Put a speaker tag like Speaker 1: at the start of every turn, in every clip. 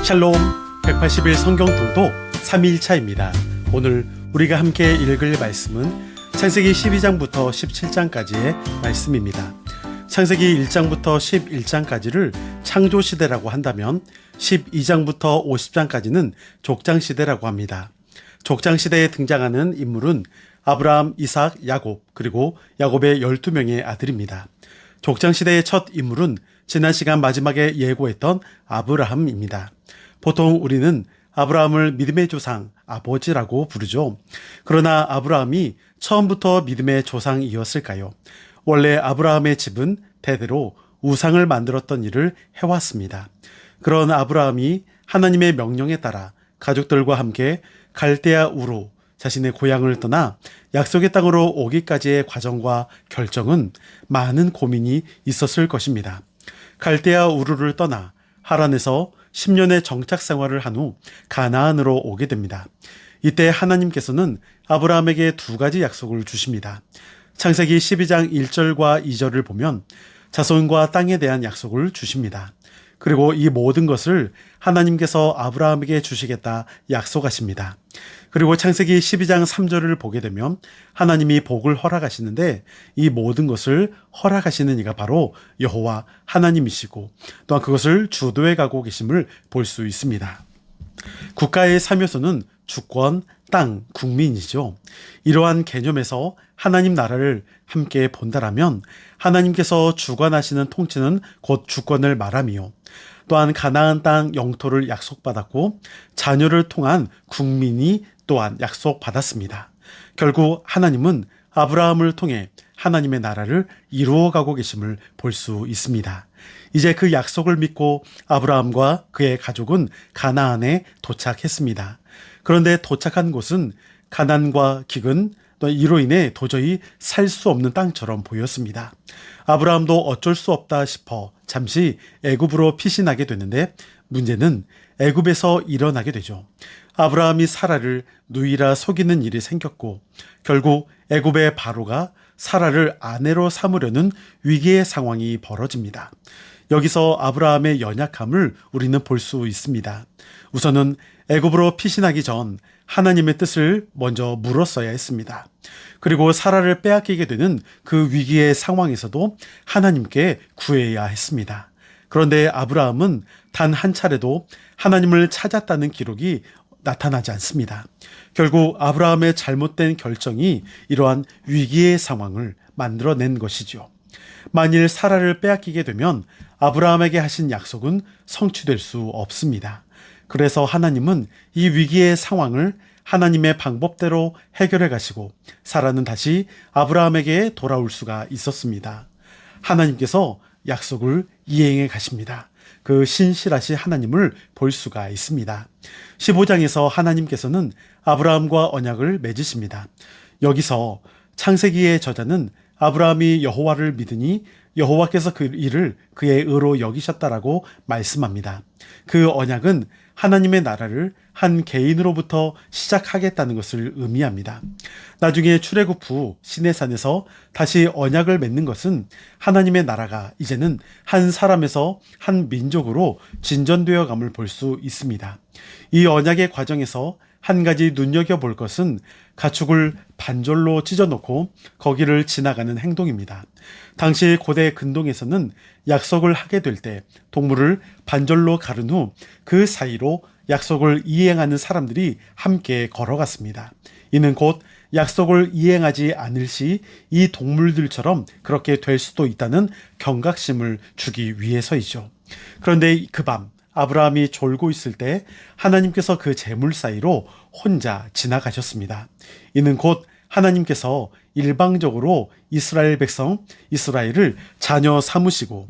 Speaker 1: 샬롬 180일 성경 통독 3일차입니다. 오늘 우리가 함께 읽을 말씀은 창세기 12장부터 17장까지의 말씀입니다. 창세기 1장부터 11장까지를 창조시대라고 한다면 12장부터 50장까지는 족장시대라고 합니다. 족장시대에 등장하는 인물은 아브라함, 이삭, 야곱, 그리고 야곱의 12명의 아들입니다. 족장시대의 첫 인물은 지난 시간 마지막에 예고했던 아브라함입니다. 보통 우리는 아브라함을 믿음의 조상, 아버지라고 부르죠. 그러나 아브라함이 처음부터 믿음의 조상이었을까요? 원래 아브라함의 집은 대대로 우상을 만들었던 일을 해왔습니다. 그런 아브라함이 하나님의 명령에 따라 가족들과 함께 갈대아 우로 자신의 고향을 떠나 약속의 땅으로 오기까지의 과정과 결정은 많은 고민이 있었을 것입니다. 갈대아 우르를 떠나 하란에서 10년의 정착 생활을 한 후 가나안으로 오게 됩니다. 이때 하나님께서는 아브라함에게 두 가지 약속을 주십니다. 창세기 12장 1절과 2절을 보면 자손과 땅에 대한 약속을 주십니다. 그리고 이 모든 것을 하나님께서 아브라함에게 주시겠다 약속하십니다. 그리고 창세기 12장 3절을 보게 되면 하나님이 복을 허락하시는데 이 모든 것을 허락하시는 이가 바로 여호와 하나님이시고 또한 그것을 주도해 가고 계심을 볼 수 있습니다. 국가의 삼요소는 주권, 땅, 국민이죠. 이러한 개념에서 하나님 나라를 함께 본다라면 하나님께서 주관하시는 통치는 곧 주권을 말하며 또한 가나안 땅 영토를 약속받았고 자녀를 통한 국민이 또한 약속받았습니다. 결국 하나님은 아브라함을 통해 하나님의 나라를 이루어가고 계심을 볼 수 있습니다. 이제 그 약속을 믿고 아브라함과 그의 가족은 가나안에 도착했습니다. 그런데 도착한 곳은 가난과 기근, 또 이로 인해 도저히 살 수 없는 땅처럼 보였습니다. 아브라함도 어쩔 수 없다 싶어 잠시 애굽으로 피신하게 되는데 문제는 애굽에서 일어나게 되죠. 아브라함이 사라를 누이라 속이는 일이 생겼고 결국 애굽의 바로가 사라를 아내로 삼으려는 위기의 상황이 벌어집니다. 여기서 아브라함의 연약함을 우리는 볼 수 있습니다. 우선은 애굽으로 피신하기 전 하나님의 뜻을 먼저 물었어야 했습니다. 그리고 사라를 빼앗기게 되는 그 위기의 상황에서도 하나님께 구해야 했습니다. 그런데 아브라함은 단 한 차례도 하나님을 찾았다는 기록이 나타나지 않습니다. 결국 아브라함의 잘못된 결정이 이러한 위기의 상황을 만들어낸 것이죠. 만일 사라를 빼앗기게 되면 아브라함에게 하신 약속은 성취될 수 없습니다. 그래서 하나님은 이 위기의 상황을 하나님의 방법대로 해결해 가시고 사라는 다시 아브라함에게 돌아올 수가 있었습니다. 하나님께서 약속을 이행해 가십니다. 그 신실하신 하나님을 볼 수가 있습니다. 15장에서 하나님께서는 아브라함과 언약을 맺으십니다. 여기서 창세기의 저자는 아브라함이 여호와를 믿으니 여호와께서 그 일을 그의 의로 여기셨다라고 말씀합니다. 그 언약은 하나님의 나라를 한 개인으로부터 시작하겠다는 것을 의미합니다. 나중에 출애굽 후 시내산에서 다시 언약을 맺는 것은 하나님의 나라가 이제는 한 사람에서 한 민족으로 진전되어 감을 볼 수 있습니다. 이 언약의 과정에서 한 가지 눈여겨볼 것은 가축을 반절로 찢어놓고 거기를 지나가는 행동입니다. 당시 고대 근동에서는 약속을 하게 될 때 동물을 반절로 가른 후 그 사이로 약속을 이행하는 사람들이 함께 걸어갔습니다. 이는 곧 약속을 이행하지 않을 시 이 동물들처럼 그렇게 될 수도 있다는 경각심을 주기 위해서이죠. 그런데 그 밤 아브라함이 졸고 있을 때 하나님께서 그 재물 사이로 혼자 지나가셨습니다. 이는 곧 하나님께서 일방적으로 이스라엘 백성 이스라엘을 자녀 삼으시고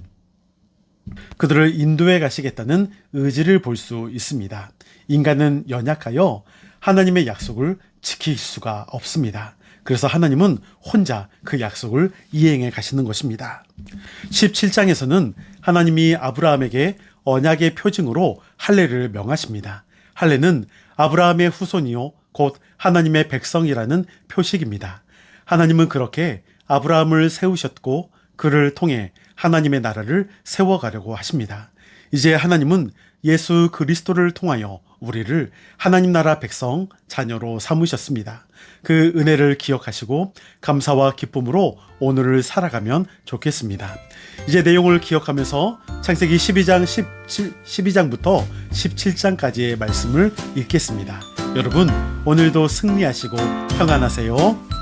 Speaker 1: 그들을 인도해 가시겠다는 의지를 볼 수 있습니다. 인간은 연약하여 하나님의 약속을 지킬 수가 없습니다. 그래서 하나님은 혼자 그 약속을 이행해 가시는 것입니다. 17장에서는 하나님이 아브라함에게 언약의 표징으로 할례를 명하십니다. 할례는 아브라함의 후손이요 곧 하나님의 백성이라는 표식입니다. 하나님은 그렇게 아브라함을 세우셨고 그를 통해 하나님의 나라를 세워가려고 하십니다. 이제 하나님은 예수 그리스도를 통하여 우리를 하나님 나라 백성, 자녀로 삼으셨습니다. 그 은혜를 기억하시고 감사와 기쁨으로 오늘을 살아가면 좋겠습니다. 이제 내용을 기억하면서 창세기 12장부터 17장까지의 말씀을 읽겠습니다. 여러분, 오늘도 승리하시고 평안하세요.